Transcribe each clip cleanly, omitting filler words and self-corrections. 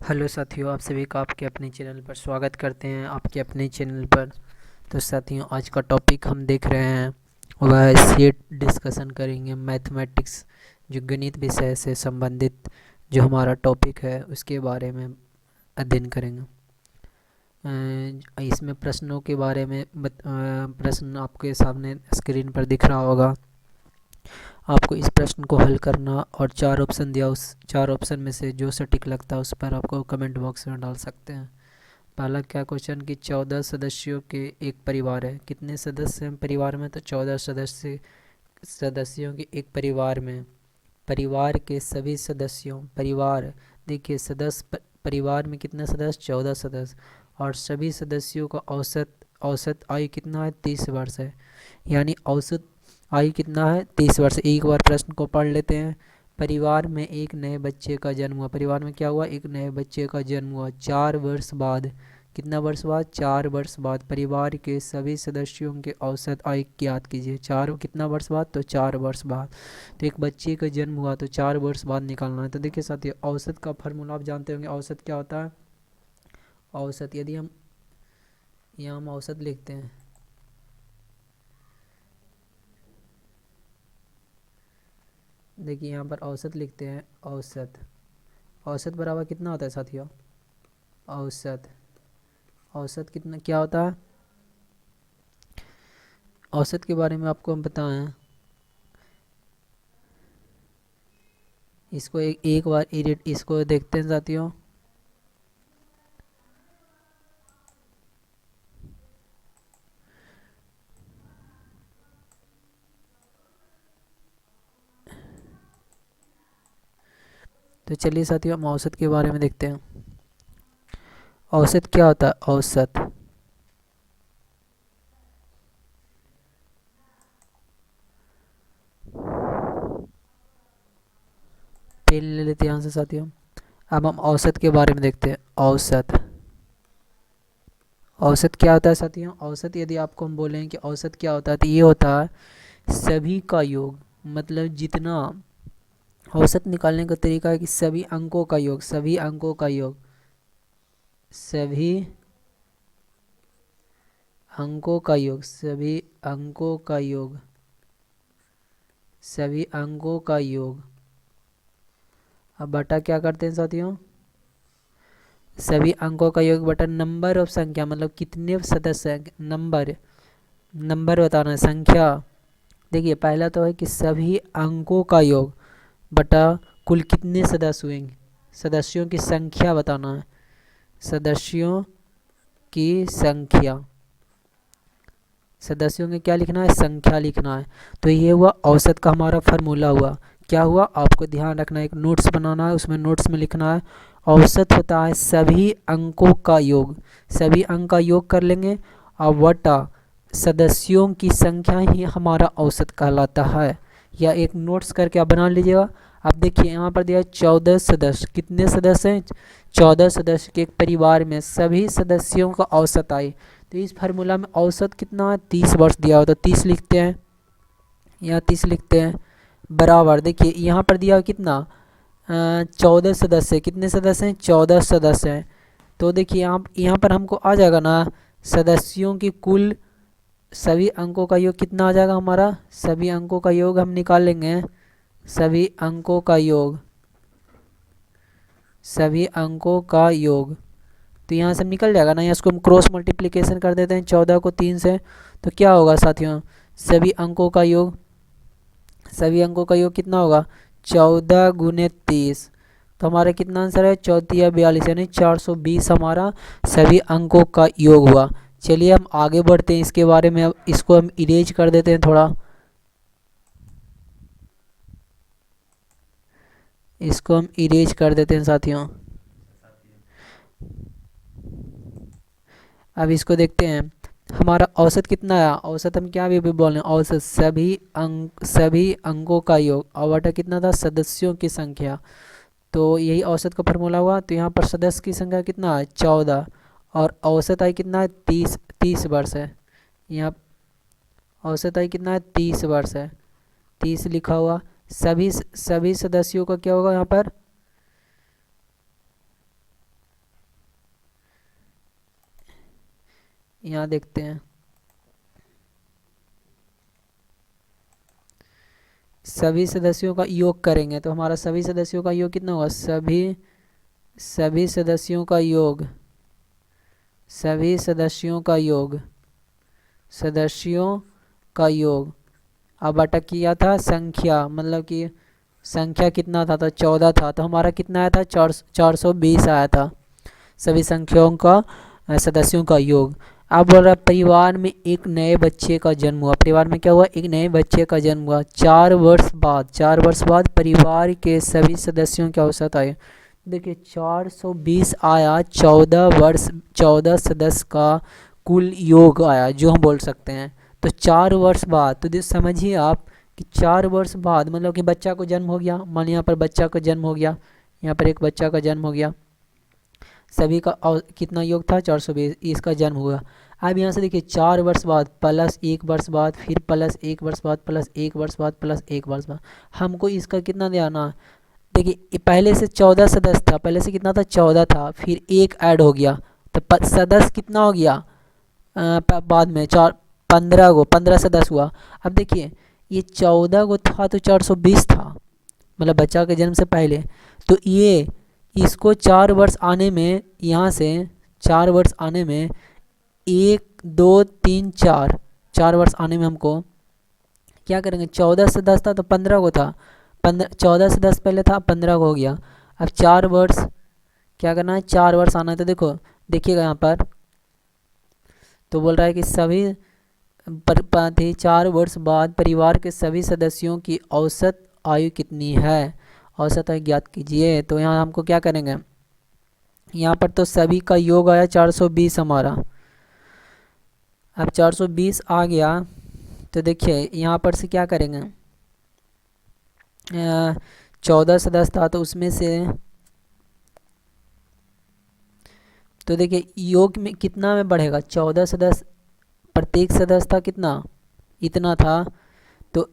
Hello साथियों, आप सभी का आपके अपने चैनल पर स्वागत करते हैं। आपके अपने चैनल पर तो साथियों, आज का टॉपिक हम देख रहे हैं वह है सेट डिस्कशन करेंगे मैथमेटिक्स, जो गणित विषय से संबंधित जो हमारा टॉपिक है उसके बारे में अध्ययन करेंगे। इसमें प्रश्नों के बारे में प्रश्न आपके सामने स्क्रीन पर दिख रहा होगा। आपको इस प्रश्न को हल करना और चार ऑप्शन दिया, उस चार ऑप्शन में से जो सटीक लगता है उस पर आपको कमेंट बॉक्स में डाल सकते हैं। पहला क्या क्वेश्चन कि 14 सदस्यों के एक परिवार है। कितने सदस्य हैं परिवार में? तो 14 सदस्यों के एक परिवार में परिवार के सभी सदस्यों परिवार देखिए सदस्य परिवार में कितने सदस्य? 14 सदस्य। और सभी सदस्यों का औसत आयु कितना है? 30 वर्ष है। यानी औसत आयु कितना है? 30 वर्ष। एक बार प्रश्न को पढ़ लेते हैं। परिवार में एक नए बच्चे का जन्म हुआ। परिवार में क्या हुआ? एक नए बच्चे का जन्म हुआ 4 वर्ष बाद। कितना वर्ष बाद? 4 वर्ष बाद। परिवार के सभी सदस्यों के औसत आयु ज्ञात कीजिए। कितना वर्ष बाद? तो 4 वर्ष बाद। तो एक बच्चे का जन्म हुआ तो 4 वर्ष बाद निकालना है। तो देखिए साथियों, औसत का फार्मूला आप जानते होंगे। औसत क्या होता है? औसत, यदि हम यहाँ हम औसत लिखते हैं, देखिए यहाँ पर औसत लिखते हैं। औसत बराबर कितना होता है साथियों? औसत औसत कितना क्या होता है? औसत के बारे में आपको हम बताएं। इसको एक बार एडिट इसको देखते हैं साथियों। तो चलिए साथियों, हम औसत के बारे में देखते हैं। औसत क्या होता है? औसत पेन ले लेते हैं यहाँ से साथियों। अब हम औसत के बारे में देखते हैं। औसत औसत क्या होता है साथियों? औसत यदि आपको हम बोलें कि औसत क्या होता है तो ये होता है सभी का योग। मतलब जितना औसत निकालने का तरीका है कि सभी अंकों का योग, सभी अंकों का योग, सभी अंकों का योग, सभी अंकों का योग, सभी अंकों का योग। अब बटा क्या करते हैं साथियों? सभी अंकों का योग बटा नंबर ऑफ संख्या, मतलब कितने सदस्य हैं। नंबर बताना है, संख्या। देखिए पहला तो है कि सभी अंकों का योग बटा कुल कितने सदस्य हुए। सदस्यों की संख्या बताना है, सदस्यों की संख्या। सदस्यों की क्या लिखना है? संख्या लिखना है। तो ये हुआ औसत का हमारा फार्मूला हुआ। क्या हुआ? आपको ध्यान रखना है, एक नोट्स बनाना है, उसमें नोट्स में लिखना है औसत होता है सभी अंकों का योग। सभी अंक का योग कर लेंगे और वटा सदस्यों की संख्या ही हमारा औसत कहलाता है। या एक नोट्स करके आप बना लीजिएगा। अब देखिए यहाँ पर दिया 14 सदस्य। कितने सदस्य हैं? 14 सदस्य के एक परिवार में सभी सदस्यों का औसत आए। तो इस फार्मूला में औसत कितना है? 30 वर्ष दिया हो तो 30 लिखते हैं, यहाँ 30 लिखते हैं। बराबर देखिए यहाँ पर दिया हो कितना? 14 सदस्य। कितने सदस्य हैं? 14 सदस्य हैं। तो देखिए यहाँ पर हमको आ जाएगा ना, सदस्यों की कुल सभी अंकों का योग कितना आ जाएगा हमारा? सभी अंकों का योग हम निकाल लेंगे। सभी अंकों का योग, सभी अंकों का योग। तो यहाँ से निकल जाएगा ना, इसको हम क्रॉस मल्टीप्लिकेशन कर देते हैं 14 को 3 से। तो क्या होगा साथियों? सभी अंकों का योग, सभी अंकों का योग कितना होगा? 14 गुने 30। तो हमारा कितना आंसर है? 14 42, यानी 420 हमारा सभी अंकों का योग हुआ। चलिए हम आगे बढ़ते हैं इसके बारे में। अब इसको हम इरेज कर देते हैं थोड़ा, इसको हम इरेज कर देते हैं साथियों। अब इसको देखते हैं, हमारा औसत कितना है? औसत हम क्या भी बोल रहे हैं? औसत सभी अंकों का योग और बटा कितना था? सदस्यों की संख्या। तो यही औसत का फार्मूला हुआ। तो यहाँ पर सदस्य की संख्या कितना है? 14। और औसत आय कितना है? 30 वर्ष है। यहाँ औसत आय कितना है? 30 वर्ष है। 30 लिखा हुआ। सभी सदस्यों का क्या होगा यहाँ पर? यहाँ देखते हैं, सभी सदस्यों का योग करेंगे तो हमारा सभी सदस्यों का योग कितना होगा, सभी सदस्यों का योग, सभी सदस्यों का योग, सदस्यों का योग। अब अटक किया था संख्या, मतलब कि संख्या कितना था, तो 14 था, तो हमारा कितना आया था, 420 आया था सभी संख्याओं का सदस्यों का योग। अब बोल रहा है परिवार में एक नए बच्चे का जन्म हुआ, परिवार में क्या हुआ, एक नए बच्चे का जन्म हुआ 4 वर्ष बाद परिवार के सभी सदस्यों की औसत आयु। देखिए 420 आया, 14 सदस्य का कुल योग आया जो हम बोल सकते हैं। तो 4 वर्ष बाद, तो समझिए आप कि 4 वर्ष बाद मतलब कि बच्चा को जन्म हो गया, मान यहाँ पर बच्चा का जन्म हो गया, यहाँ पर एक बच्चा का जन्म हो गया, सभी का कितना योग था, 420, इसका जन्म हुआ। अब यहाँ से देखिए 4 वर्ष बाद प्लस 1 वर्ष बाद, फिर प्लस 1 वर्ष बाद, प्लस 1 वर्ष बाद, प्लस 1 वर्ष बाद, हमको इसका कितना देना। देखिए पहले से 14 सदस्य था, पहले से कितना था, 14 था, फिर एक ऐड हो गया तो सदस्य कितना हो गया बाद में 15 सदस्य हुआ। अब देखिए ये 14 को था तो 420 था, मतलब बच्चा के जन्म से पहले। तो ये इसको 4 वर्ष आने में, यहाँ से 4 वर्ष आने में 1 2 3 4 वर्ष आने में हमको क्या करेंगे, 14 सदस्य था तो 15 को था, 14 सदस्य पहले था, 15 को हो गया। अब 4 वर्ष क्या करना है, 4 वर्ष आना है। तो देखो देखिएगा यहाँ पर, तो बोल रहा है कि सभी 4 वर्ष बाद परिवार के सभी सदस्यों की औसत आयु कितनी है, औसत आयु ज्ञात कीजिए। तो यहाँ हमको क्या करेंगे, यहाँ पर तो सभी का योग आया 420 हमारा। अब 420 आ गया तो देखिए यहाँ पर से क्या करेंगे, 14 सदस्य था तो उसमें से, तो देखिए योग में कितना में बढ़ेगा, 14 सदस्य, प्रत्येक सदस्य था कितना, इतना था, तो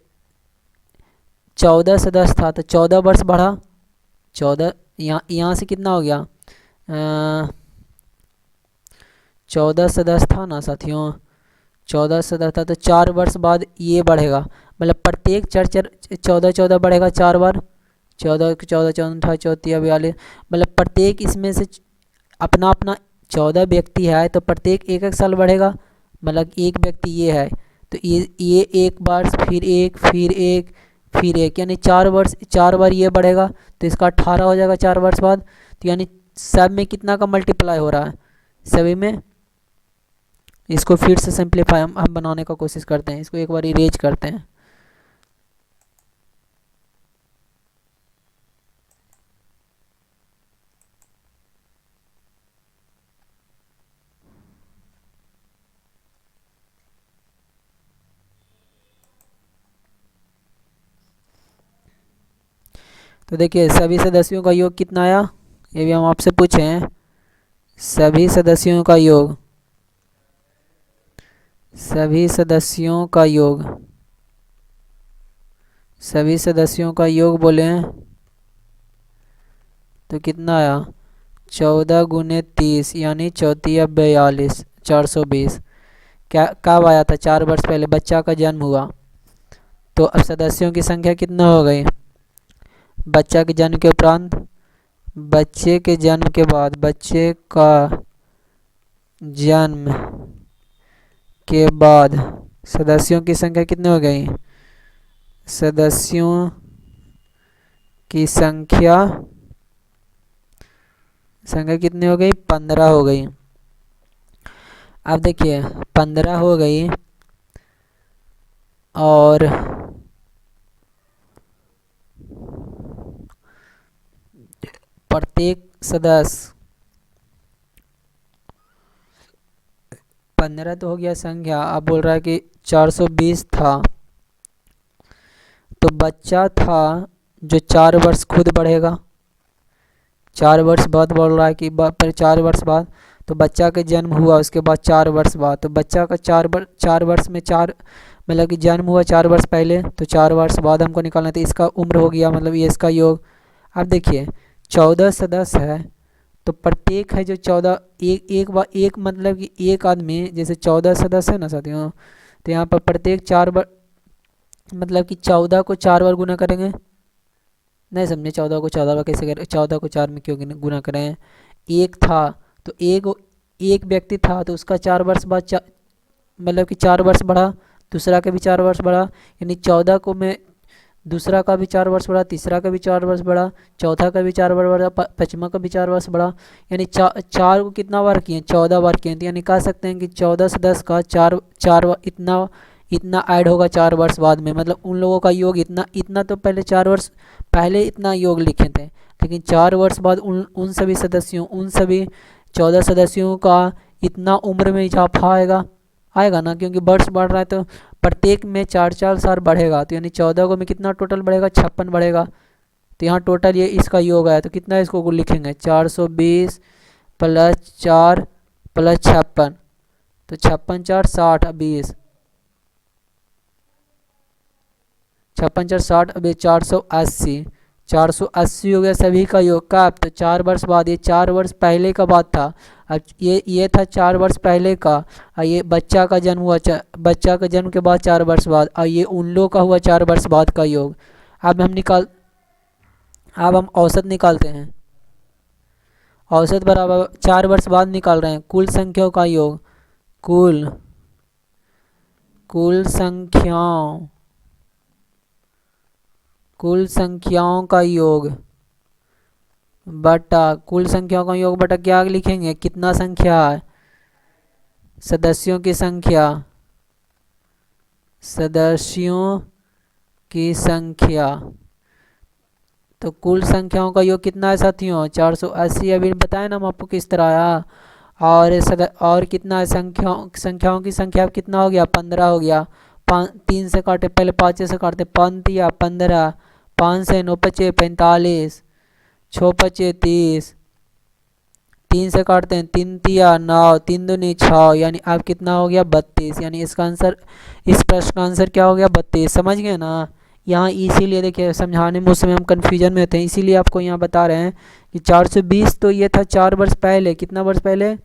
14 सदस्य था तो 14 वर्ष बढ़ा, 14 यहाँ से कितना हो गया, 14 सदस्य था ना साथियों, 14 सदस्य था तो 4 वर्ष बाद ये बढ़ेगा, मतलब प्रत्येक 14 बढ़ेगा 4 बार, 14 14 14 42, मतलब प्रत्येक इसमें से अपना अपना 14 व्यक्ति है तो प्रत्येक एक एक साल बढ़ेगा, मतलब एक व्यक्ति ये है तो ये एक बार, फिर एक, फिर एक, फिर एक, यानी 4 वर्ष 4 बार ये बढ़ेगा तो इसका 18 हो जाएगा 4 वर्ष बाद। तो यानी सब में कितना का मल्टीप्लाई हो रहा है, सभी में। इसको फिर से सिंप्लीफाई हम बनाने का कोशिश करते हैं, इसको एक बार इरेज करते हैं। तो देखिए सभी सदस्यों का योग कितना आया, ये भी हम आपसे पूछे हैं, सभी सदस्यों का योग, सभी सदस्यों का योग, सभी सदस्यों का योग बोले तो कितना आया, 14 गुने 30 यानी 14 42, 420। क्या कब आया था, 4 वर्ष पहले बच्चा का जन्म हुआ। तो अब सदस्यों की संख्या कितना हो गई, बच्चा के जन्म के उपरांत, बच्चे के जन्म के बाद, बच्चे का जन्म के बाद सदस्यों की संख्या कितनी हो गई, सदस्यों की संख्या कितनी हो गई, 15 हो गई। अब देखिए 15 हो गई और प्रत्येक सदस्य 15 तो हो गया संख्या। अब बोल रहा है कि 420 था तो बच्चा था जो 4 वर्ष खुद बढ़ेगा, 4 वर्ष बाद बोल रहा है कि पर 4 वर्ष बाद, तो बच्चा का जन्म हुआ उसके बाद 4 वर्ष बाद, तो बच्चा का 4 वर्ष में 4, मतलब कि जन्म हुआ 4 वर्ष पहले तो 4 वर्ष बाद हमको निकालना था, इसका उम्र हो गया, मतलब ये इसका योग। अब देखिए 14 सदस्य है तो प्रत्येक है जो 14, एक मतलब कि एक आदमी जैसे 14 सदस्य है ना साथियों, तो यहाँ पर प्रत्येक 4 बार, मतलब कि 14 को 4 बार गुना करेंगे। नहीं समझे, 14 को 14 बार कैसे करें, 14 को 4 में क्यों गुना करें। एक था तो एक व्यक्ति था तो उसका 4 वर्ष बाद मतलब कि 4 वर्ष बढ़ा, दूसरा का भी 4 वर्ष बढ़ा, यानी 14 को मैं दूसरा का भी 4 वर्ष बढ़ा, तीसरा का भी 4 वर्ष बढ़ा, चौथा का भी 4 वर्ष बढ़ा, पाँचवा का भी 4 वर्ष बढ़ा, यानी चार को कितना बार किए, 14 बार किए। तो यानी कह सकते हैं कि 14 से 10 का चार इतना इतना ऐड होगा 4 वर्ष बाद में, मतलब उन लोगों का योग इतना इतना। तो पहले 4 वर्ष पहले इतना योग लिखे थे, लेकिन 4 वर्ष बाद उन सभी सदस्यों, उन सभी 14 सदस्यों का इतना उम्र में इजाफा आएगा ना, क्योंकि वर्ष बढ़ रहा है तो प्रत्येक में 4 साल बढ़ेगा। तो यानी 14 को में कितना टोटल बढ़ेगा, 56 बढ़ेगा। तो यहाँ टोटल ये इसका योग आया, तो कितना इसको लिखेंगे, 420 प्लस 4 प्लस 56, तो 56 4 60 20, 56 4 60 अब 480 हो गया सभी का योग का। तो 4 वर्ष बाद, ये 4 वर्ष पहले का बात था, अब ये था 4 वर्ष पहले का, और ये बच्चा का जन्म हुआ, बच्चा का जन्म के बाद 4 वर्ष बाद, और ये उन लोगों का हुआ 4 वर्ष बाद का योग। अब हम औसत निकालते हैं। औसत बराबर 4 वर्ष बाद निकाल रहे हैं कुल संख्याओं का योग, कुल संख्याओं का योग बटा कुल संख्याओं का योग बटा क्या लिखेंगे, कितना संख्या है, सदस्यों की संख्या। तो कुल संख्याओं का योग कितना है साथियों, 480। अभी बताए ना हम आपको किस तरह आया। और कितना है, संख्याओं की संख्या कितना हो गया, 15 हो गया। 3 से काटे, पहले 5 से काटते, 5 या 15, 5 से 9 पचे 45, 6 पचे 30, 3 से काटते हैं, 3 तिया 9, 3 दूनी 6, यानी अब कितना हो गया, 32। यानी इसका आंसर, इस प्रश्न का आंसर क्या हो गया, 32। समझ गए ना। यहाँ इसीलिए देखिए समझाने में उस समय हम कन्फ्यूजन में होते हैं, इसीलिए आपको यहाँ बता रहे हैं कि 420 तो ये था 4 वर्ष पहले, कितना वर्ष पहले,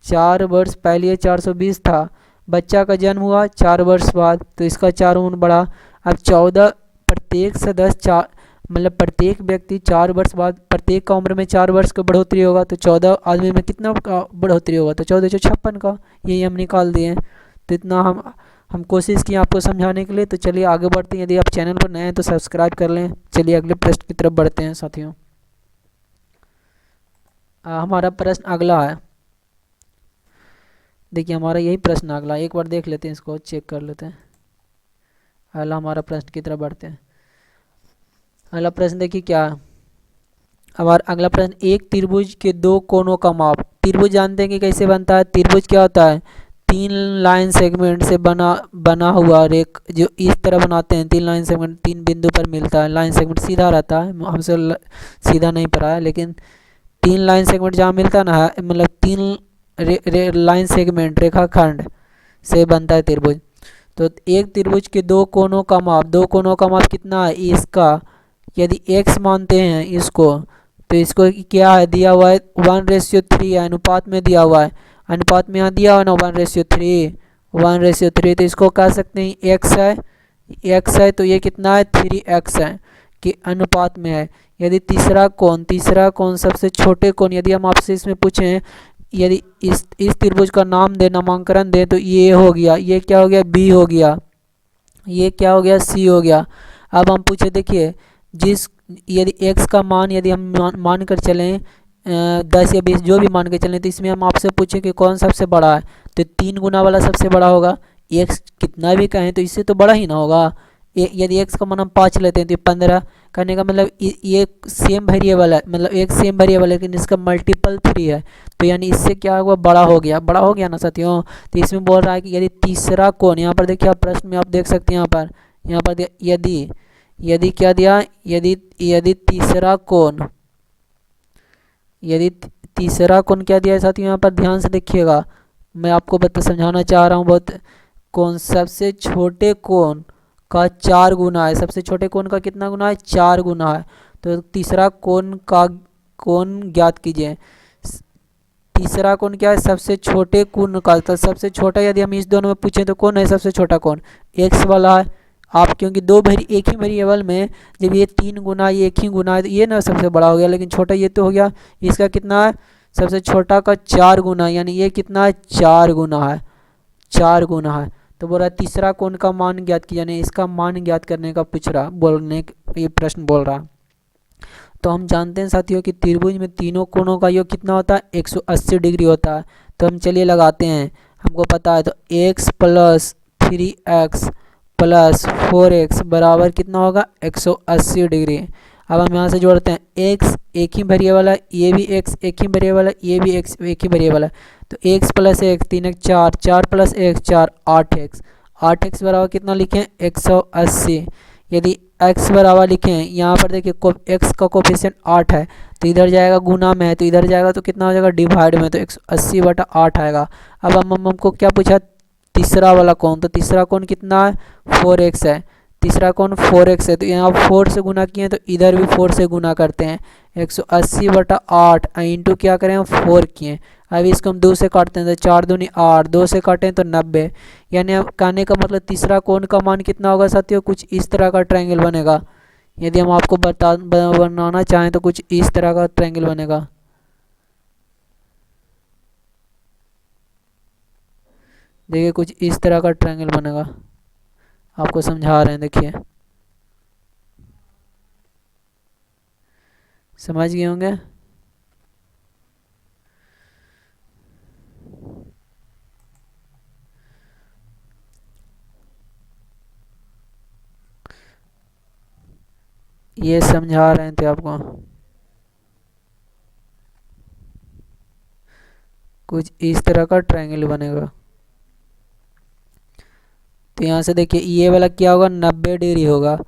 4 वर्ष पहले 420 था। बच्चा का जन्म हुआ 4 वर्ष बाद, तो इसका 4 गुना बढ़ा। अब 14 प्रत्येक सदस्य मतलब प्रत्येक व्यक्ति 4 वर्ष बाद, प्रत्येक का उम्र में 4 वर्ष का बढ़ोतरी होगा, तो 14 आदमी में कितना का बढ़ोतरी होगा, तो 14 जो 56 का, यही हम निकाल दिए। तो इतना हम कोशिश किए आपको समझाने के लिए। तो चलिए आगे बढ़ते हैं। यदि आप चैनल पर नए हैं तो सब्सक्राइब कर लें। चलिए अगले प्रश्न की तरफ बढ़ते हैं साथियों। हमारा प्रश्न अगला है, देखिए हमारा यही प्रश्न अगला, एक बार देख लेते हैं, इसको चेक कर लेते हैं। अगला हमारा प्रश्न की तरफ बढ़ते हैं। अगला प्रश्न देखिए क्या है हमारा अगला प्रश्न, एक त्रिभुज के 2 कोनों का माप। त्रिभुज जानते हैं कि कैसे बनता है, त्रिभुज क्या होता है, 3 लाइन सेगमेंट से बना हुआ रेख, जो इस तरह बनाते हैं। 3 लाइन सेगमेंट 3 बिंदु पर मिलता है, लाइन सेगमेंट सीधा रहता है, हमसे सीधा नहीं पड़ा है, लेकिन 3 लाइन सेगमेंट जहाँ मिलता है ना, मतलब 3 लाइन सेगमेंट रेखाखंड से बनता है त्रिभुज। तो एक त्रिभुज के 2 कोनों का माप, 2 कोनों का माप कितना है, इसका यदि x मानते हैं इसको, तो इसको क्या है, दिया हुआ है 1:3 है, अनुपात में दिया हुआ है, अनुपात में यहाँ दिया हुआ है ना 1:3, तो इसको कह सकते हैं x है, तो ये कितना है, 3x है, कि अनुपात में है। यदि तीसरा कोण सबसे छोटे कोण, यदि हम आपसे इसमें पूछें, यदि इस त्रिभुज का नाम दे, नामांकन दे, तो ये हो गया, ये क्या हो गया, b हो गया, ये क्या हो गया, c हो गया। अब हम पूछे, देखिए यदि x का मान, यदि हम मान कर चलें 10 या 20 जो भी मान के चलें, तो इसमें हम आपसे पूछें कि कौन सबसे बड़ा है, तो 3 गुना वाला सबसे बड़ा होगा। x कितना भी कहें तो इससे तो बड़ा ही ना होगा। यदि x का मान हम 5 लेते हैं तो 15, कहने का मतलब ये सेम वेरिएबल है, मतलब एक सेम वेरिएबल है, लेकिन इसका मल्टीपल 3 है, तो यानी इससे क्या हुआ, बड़ा हो गया ना साथियों। तो इसमें बोल रहा है कि यदि तीसरा कोण, यहाँ पर देखिए आप प्रश्न में आप देख सकते हैं, यहाँ पर यदि क्या दिया, यदि तीसरा कोण क्या दिया है साथियों, यहाँ पर ध्यान से देखिएगा, मैं आपको समझाना चाह रहा हूँ बहुत। कोण सबसे छोटे कोण का 4 गुना है, सबसे छोटे कोण का कितना गुना है, 4 गुना है। तो तीसरा कोण ज्ञात कीजिए। तीसरा कौन क्या है, सबसे छोटे कोण का, तो सबसे छोटा यदि हम इस दोनों में पूछें तो कौन है सबसे छोटा कोण, एक्स वाला है। आप क्योंकि एक ही वेरिएबल में जब ये 3 गुना ये एक ही गुना है तो ये ना सबसे बड़ा हो गया, लेकिन छोटा ये तो हो गया। इसका कितना है, सबसे छोटा का 4 गुना, यानी ये कितना है 4 गुना है, 4 गुना है। तो बोल रहा है तीसरा कोण का मान ज्ञात कीजिए, यानी इसका मान ज्ञात करने का पूछ रहा, ये प्रश्न बोल रहा। तो हम जानते हैं साथियों कि त्रिभुज में तीनों कोणों का योग कितना होता है, 180 डिग्री होता है। तो हम चलिए लगाते हैं, हमको पता है। तो x plus 3x plus 4x बराबर कितना होगा, 180 डिग्री। अब हम यहाँ से जोड़ते हैं, x एक ही वेरिएबल है, ये भी x एक ही वेरिएबल है, ये भी x एक ही वेरिएबल है। तो x plus x 3 x 4, 4 plus x 4 8x, 8x बराबर कितना लिखें 180। यदि x बराबर लिखें, यहाँ पर देखिए x का कोफिशिएंट 8 है, तो इधर जाएगा गुना में है, तो इधर जाएगा तो कितना हो जाएगा डिवाइड में, तो 180/8 आएगा। अब हमको क्या पूछा, तीसरा वाला कौन, तो तीसरा कौन कितना है 4x है, तीसरा कौन 4x है। तो यहाँ 4 से गुना किए तो इधर भी 4 से गुना करते हैं, 180/8 इंटू क्या करें 4 किए। अब इसको हम 2 से काटते हैं तो 4 दूनी 8, 2 से काटें तो 90। यानी अब कहने का मतलब तीसरा कोण का मान कितना होगा साथियों, कुछ इस तरह का ट्रायंगल बनेगा। यदि हम आपको बनाना चाहें तो कुछ इस तरह का ट्रायंगल बनेगा। देखिए कुछ इस तरह का ट्रायंगल बनेगा, आपको समझा रहे हैं, देखिए समझ गए होंगे। ये समझा रहे थे आपको, कुछ इस तरह का ट्रायंगल बनेगा। तो यहाँ से देखिए ये वाला क्या होगा 90 डिग्री होगा,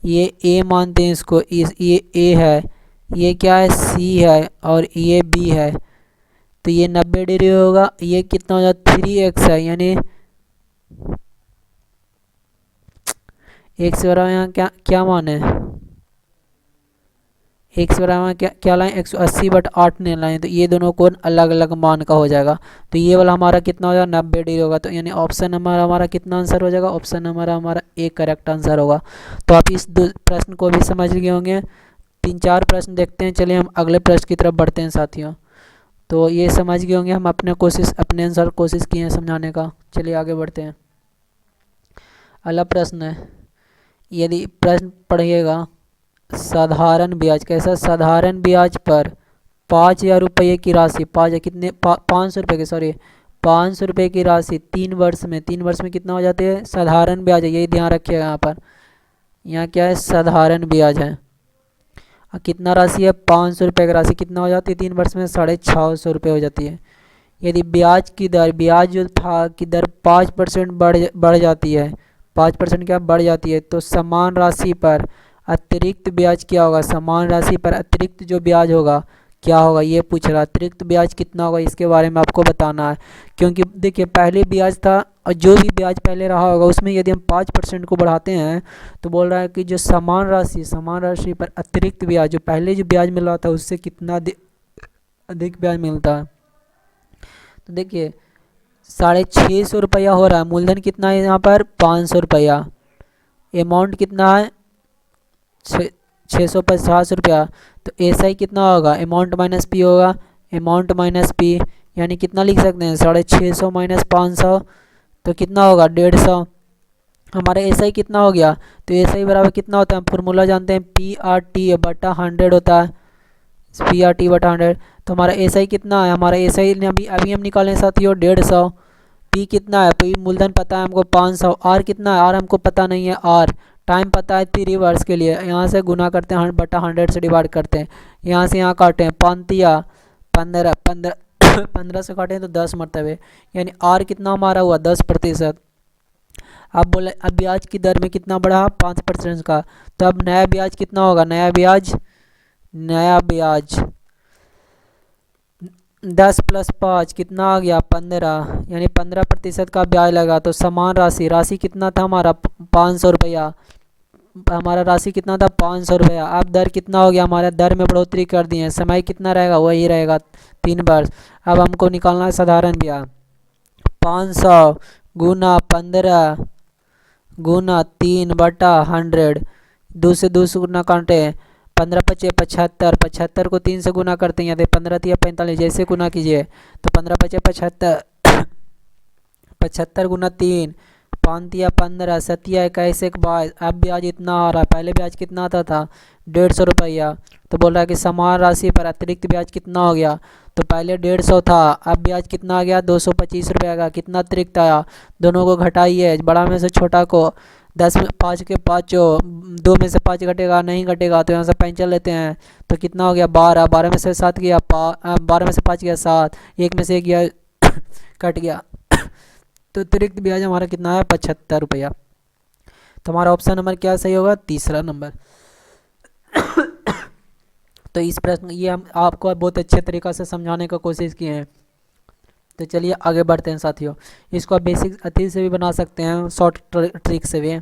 ये ए मानते हैं इसको, ये ए है, ये क्या है सी है और ये बी है। तो ये 90 डिग्री होगा, ये कितना हो जाता 3x है, यानी x बराबर यहाँ क्या क्या मान है, x बराबर क्या क्या लाएं 180/8 ने लाएं, तो ये दोनों कोण अलग अलग मान का हो जाएगा। तो ये वाला हमारा कितना हो जाएगा 90 डिग्री होगा। तो यानी ऑप्शन नंबर हमारा कितना आंसर हो जाएगा, ऑप्शन नंबर हमारा एक करेक्ट आंसर होगा। तो आप इस प्रश्न को भी समझ गए होंगे। 3-4 प्रश्न देखते हैं, चलिए हम अगले प्रश्न की तरफ बढ़ते हैं साथियों। तो ये समझ गए होंगे, हम अपने अनुसार कोशिश किए हैं समझाने का। चलिए आगे बढ़ते हैं। अगला प्रश्न है, यदि प्रश्न पढ़िएगा, साधारण ब्याज कैसा, साधारण ब्याज पर 5,000 रुपये की राशि, कितने 500 रुपये की, सॉरी 500 रुपये की राशि 3 वर्ष में कितना हो जाती है, साधारण ब्याज है, यही ध्यान रखिएगा। यहाँ पर यहाँ क्या है साधारण ब्याज है। कितना राशि है 500 रुपये की राशि कितना हो जाती है 3 वर्ष में 650 रुपये हो जाती है। यदि ब्याज की दर, ब्याज जो था की दर 5% बढ़ जाती है, 5% क्या बढ़ जाती है, तो समान राशि पर अतिरिक्त ब्याज क्या होगा, समान राशि पर अतिरिक्त जो ब्याज होगा क्या होगा, ये पूछ रहा। अतिरिक्त ब्याज कितना होगा इसके बारे में आपको बताना है। क्योंकि देखिए पहले ब्याज था और जो भी ब्याज पहले रहा होगा उसमें यदि हम 5% को बढ़ाते हैं तो बोल रहा है कि जो समान राशि पर अतिरिक्त ब्याज, जो पहले जो ब्याज मिल रहा था उससे कितना अधिक ब्याज मिलता है। तो देखिए 650 रुपया हो रहा है, मूलधन कितना है यहाँ पर 500 रुपया, अमाउंट कितना है 650 रुपया। तो SI कितना होगा, अमाउंट माइनस पी होगा, अमाउंट माइनस पी, यानी कितना लिख सकते हैं 650 माइनस 500, तो कितना होगा 150। हमारा SI कितना हो गया, तो SI बराबर कितना होता है, फॉर्मूला जानते हैं PRT/100 होता है, PRT/100। तो हमारा SI कितना है, हमारा SI अभी हम निकालें साथियों 150। P कितना है, P मूलधन पता है हमको 500, R कितना है, R हमको पता नहीं है, R टाइम पता है 3 वर्ष के लिए, यहाँ से गुना करते हैं 100 से डिवाइड करते हैं, यहाँ से यहाँ काटें 15 से काटें तो 10 मरतबे, यानी R कितना हमारा हुआ 10%। अब बोले अब ब्याज की दर में कितना बढ़ा 5% का, तो अब नया ब्याज कितना होगा, नया ब्याज 10 + 5 कितना आ गया 15, यानी 15% का ब्याज लगा। तो समान राशि कितना था हमारा 500 रुपया, हमारा राशि कितना था 500 रुपया। अब दर कितना हो गया हमारा, दर में बढ़ोतरी कर दी है, समय कितना रहेगा वही रहेगा 3 वर्ष। अब हमको निकालना है साधारण ब्याज। 500 गुना 15 गुना 3/100, 2 से गुना काटे, 15×5 = 75, 75 को 3 से गुना करते हैं, यहाँ 15×3 = 45, जैसे गुना कीजिए तो 15×5 = 75, 75 गुना 3, 5×3 = 15, 7×1 = 22। अब ब्याज इतना आ रहा है, पहले ब्याज कितना आता था 150 रुपया। तो बोल रहा है कि समान राशि पर अतिरिक्त ब्याज कितना हो गया, तो पहले 150 था, अब ब्याज कितना आ गया 225 रुपया का। कितना अतिरिक्त आया, दोनों को घटाइए, बड़ा में से छोटा को, 10 में 5 के 5, 2 में से 5 घटेगा, नहीं घटेगा तो यहाँ से पेंसिल लेते हैं, तो कितना हो गया 12, 12 में से 7 गया 12 में से 5 गया 7, 1 में से 1 गया कट गया। तो अतिरिक्त ब्याज हमारा कितना है 75 रुपया। तो हमारा ऑप्शन नंबर क्या सही होगा, तीसरा नंबर। तो इस प्रश्न ये हम आपको बहुत अच्छे तरीक़ा से समझाने का कोशिश किए हैं। तो चलिए आगे बढ़ते हैं साथियों। इसको आप बेसिक अति से भी बना सकते हैं, शॉर्ट ट्रिक से भी,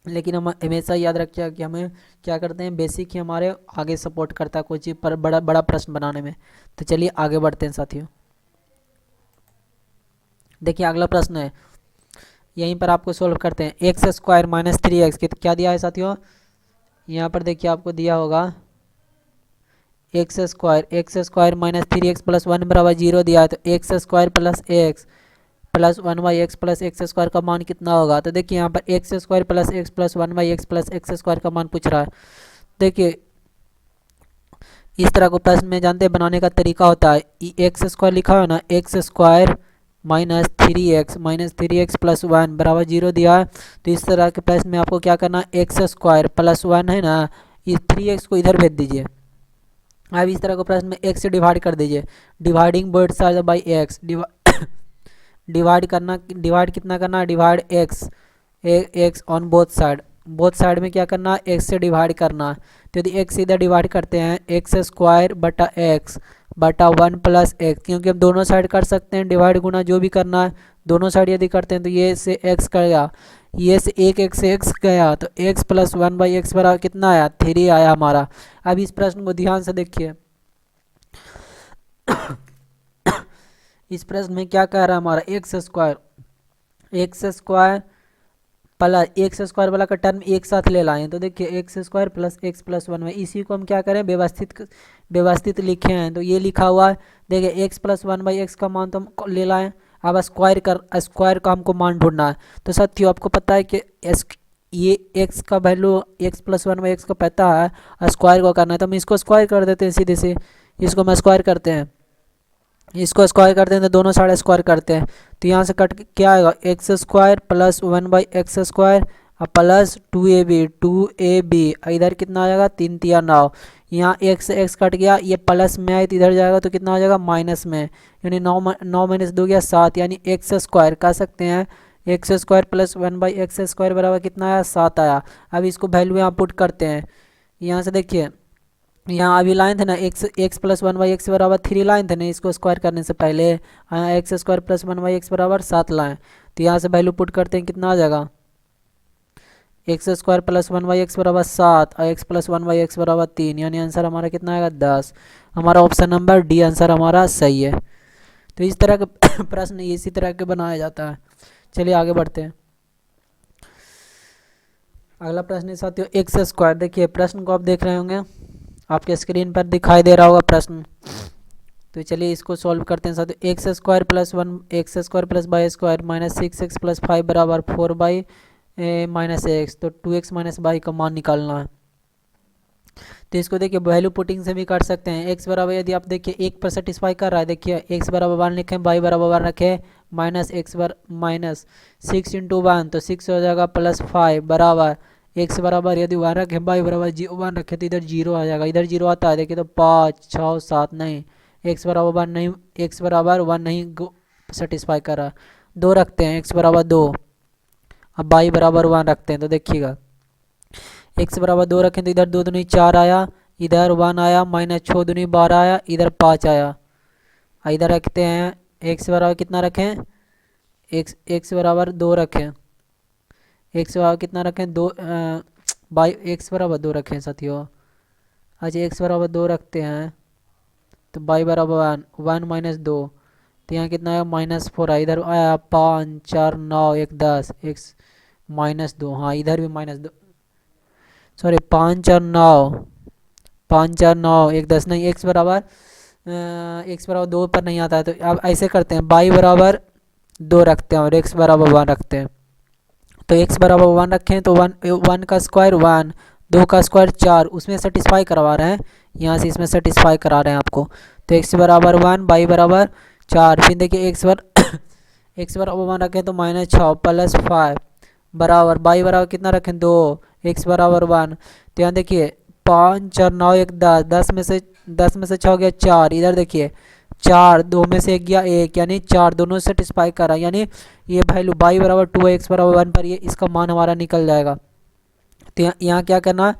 लेकिन हम हमेशा याद रखिए कि हमें क्या करते हैं, बेसिक ही हमारे आगे सपोर्ट करता है कोई चीज़ पर बड़ा बड़ा प्रश्न बनाने में। तो चलिए आगे बढ़ते हैं साथियों। देखिए अगला प्रश्न है, यहीं पर आपको सोल्व करते हैं। x² - 3x क्या दिया है साथियों, यहाँ पर देखिए आपको दिया होगा x² - 3x + 1 = 0 दिया है। तो x² + x + 1/x + x² का मान कितना होगा। तो देखिए यहाँ पर x² + x + 1/x + x² का मान पूछ रहा है। देखिए इस तरह को प्रश्न में जानते हैं बनाने का तरीका होता है, x² लिखा है ना, x² - 3x + 1 = 0 दिया है। तो इस तरह के प्रश्न में आपको क्या करना है, x² + 1 है ना, इस 3x को इधर भेज दीजिए। अब इस तरह को प्रश्न में x से डिवाइड कर दीजिए, dividing both side by x, divide करना, डिवाइड कितना करना है, divide x on both side में क्या करना है, x से डिवाइड करना है। तो यदि x इधर डिवाइड करते हैं, x² / x बटा 1 + x, क्योंकि हम दोनों साइड कर सकते हैं, डिवाइड गुना जो भी करना है दोनों साइड यदि करते हैं तो ये से x गया, ये से एक x से x गया, तो x + 1/x बराबर कितना आया 3 आया हमारा। अब इस प्रश्न को ध्यान से देखिए। इस प्रश्न में क्या कह रहा है हमारा, x² प्लस x² वाला का टर्म एक साथ ले लाएं। तो देखिए x² + x + 1 में इसी को हम क्या करें, व्यवस्थित लिखे हैं। तो ये लिखा हुआ है, देखिए x + 1/x का मान तो हम ले लाएं। अब स्क्वायर का हमको मान ढूंढना है। तो साथियों आपको पता है कि ये x का वैल्यू x + 1/x का पता है, स्क्वायर को करना है, तो हम इसको स्क्वायर कर देते हैं सीधे से। इसको हम स्क्वायर करते हैं, इसको स्क्वायर करते हैं तो दोनों साइड स्क्वायर करते हैं। तो यहाँ से कट क्या आएगा, x² + 1/x² प्लस 2ab, इधर कितना आ जाएगा 3 × 9, यहाँ x से x कट गया, ये प्लस में आए तो इधर जाएगा तो कितना हो जाएगा माइनस में, यानी 9 - 2 गया 7, यानी x² कह सकते हैं x² + 1/x² बराबर कितना आया 7 आया। अब इसको वैल्यू यहाँ पुट करते हैं। यहाँ से देखिए यहाँ अभी लाइन थे ना x + 1/x बराबर 3 लाइन थे ना, इसको स्क्वायर करने से पहले x² + 1/x बराबर 7 लाइन। तो यहाँ से वैल्यू पुट करते हैं, कितना आ जाएगा x² + 1/x बराबर 7 और x + 1/x बराबर 3, यानी आंसर हमारा कितना आएगा 10। हमारा ऑप्शन नंबर डी आंसर हमारा सही है। तो इस तरह के प्रश्न इसी तरह के बनाया जाता है। चलिए आगे बढ़ते हैं। अगला प्रश्न है साथियों x²। देखिए प्रश्न को आप देख रहे होंगे, आपके स्क्रीन पर दिखाई दे रहा होगा प्रश्न। तो चलिए इसको सॉल्व करते हैं साथियों। x² + 1x² + y² - 6x + 5 बराबर 4y - x, तो 2x - y का मान निकालना है। तो इसको देखिए वैल्यू पुटिंग से भी कर सकते हैं। x बराबर यदि आप देखिए 1 पर सेटिस्फाई कर रहा है, देखिए x बराबर 1 लिखें, y बराबर 1 रखें, -6 × 1 तो 6 हो जाएगा, +5 बराबर x बराबर यदि 1 रखें, y बराबर 1 रखें तो इधर 0 आ जाएगा, इधर 0 आता है देखिए, तो 5 6 7 नहीं, x बराबर 1 नहीं, x बराबर 1 नहीं सेटिस्फाई कर रहा। 2 रखते हैं, x बराबर 2, अब y बराबर 1 रखते हैं। तो देखिएगा x बराबर 2 रखें तो इधर 2 दूनी 4 आया, इधर 1 आया, -6 दूनी 12 आया, इधर 5 आया। इधर रखते हैं x बराबर कितना रखें, x बराबर 2 रखें, x बराबर कितना रखें 2, बाई एक्स बराबर 2 रखें साथियों। अच्छा एक्स बराबर 2 रखते हैं तो बाई बराबर 1 माइनस 2, तो यहाँ कितना है -4 है। इधर आया 5 4 9 1 10 एक्स -2, हाँ इधर भी -2, सॉरी 5 4 9 5 4 9 1 10, नहीं एक्स बराबर 2 पर नहीं आता है। तो अब ऐसे करते हैं, बाई बराबर 2 रखते हैं और एक्स बराबर 1 रखते हैं। तो एक्स बराबर 1 रखें तो 1 का स्क्वायर 1, 2 का स्क्वायर 4, उसमें सेटिस्फाई करवा रहे हैं, यहाँ से इसमें सेटिस्फाई करा रहे हैं आपको। तो एक्स बराबर 1 बाई बराबर 4, फिर देखिए एक्स बराबर 1 रखें तो -6 प्लस 5 बराबर बाई बराबर कितना रखें 2, एक्स बराबर 1। तो यहाँ देखिए 5 4 9 1 10, 10 में से 6 गया 4, इधर देखिए 4 2 में से 1 गया 1, यानी 4 दोनों सेटिस्फाई करा, यानी ये वैल्यू बाई बराबर 2 एक्स बराबर 1 पर ये इसका मान हमारा निकल जाएगा। तो यहाँ क्या करना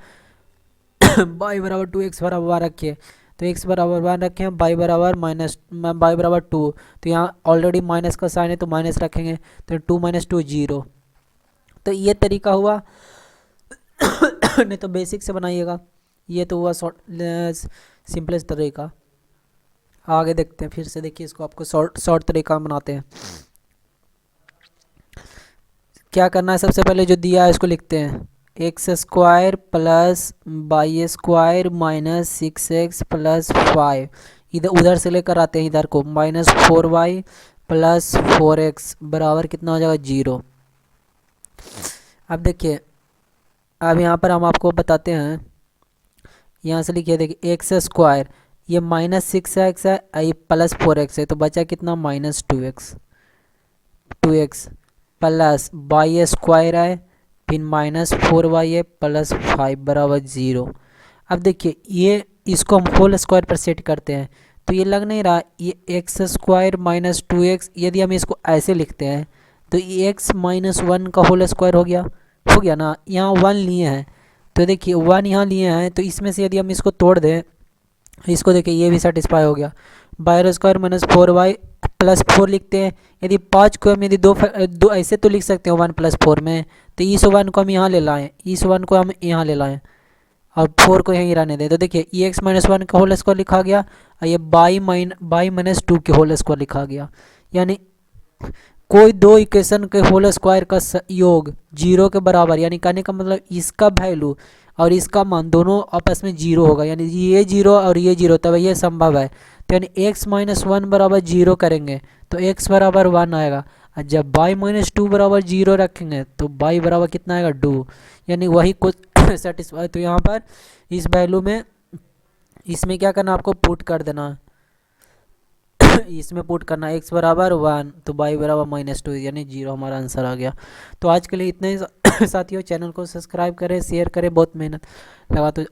बाई बराबर 2 एक्स बराबर 1 रखिए, तो एक्स बराबर 1 रखें, बाई बराबर बाई बराबर 2, तो यहाँ ऑलरेडी माइनस का साइन है तो माइनस रखेंगे, तो 2 - 2 0। तो ये तरीका हुआ नहीं तो बेसिक से बनाइएगा, ये तो हुआ सिंपलेस्ट तरीका। आगे देखते हैं, फिर से देखिए इसको आपको शॉर्ट तरीका बनाते हैं। क्या करना है, सबसे पहले जो दिया है इसको लिखते हैं, x square plus by square minus 6x plus 5, इधर उधर से लेकर आते हैं इधर को, -4y प्लस 4x बराबर कितना हो जाएगा 0। अब देखिए, अब यहाँ पर हम आपको बताते हैं, यहाँ से लिखिए देखिए एक्स स्क्वायर, ये -6x है, ये +4x है, तो बचा कितना -2x प्लस बाई स्क्वायर है, फिर -4y है प्लस 5 बराबर 0। अब देखिए ये इसको हम होल स्क्वायर पर सेट करते हैं, तो ये लग नहीं रहा, ये एक्स स्क्वायर -2x, यदि हम इसको ऐसे लिखते हैं तो ये x -1 का होल स्क्वायर हो गया ना। यहाँ 1 लिए हैं, तो देखिए 1 यहाँ लिए हैं, तो इसमें से यदि हम इसको तोड़ दें, इसको देखिए ये भी सेटिस्फाई हो गया। बाई स्क्वायर -4y प्लस 4 लिखते हैं, यदि 5 को हम यदि दो ऐसे तो लिख सकते हैं 1 + 4 में, तो इस 1 को हम यहाँ ले लाएँ, इस 1 को हम यहाँ ले लाएँ और 4 को यहीं रहने दें। तो देखिए ये x -1 का होल स्क्वायर लिखा गया और ये बाई -2 के होल स्क्वायर लिखा गया, यानी कोई दो इक्वेशन के होल स्क्वायर का योग 0 के बराबर, यानी कहने का मतलब इसका वैल्यू और इसका मान दोनों आपस में 0 होगा, यानी ये 0 और ये 0, तब ये संभव है। तो यानी x -1 बराबर 0 करेंगे तो x बराबर 1 आएगा, और जब बाई -2 बराबर 0 रखेंगे तो बाई बराबर कितना आएगा 2, यानी वही कुछ सेटिस्फाई। तो यहाँ पर इस वैल्यू में इसमें क्या करना, आपको पुट कर देना इसमें पुट करना x बराबर 1 तो बाई बराबर -2, यानी 0 हमारा आंसर आ गया। तो आज के लिए इतना ही साथियों, चैनल को सब्सक्राइब करें, शेयर करें, बहुत मेहनत लगा तो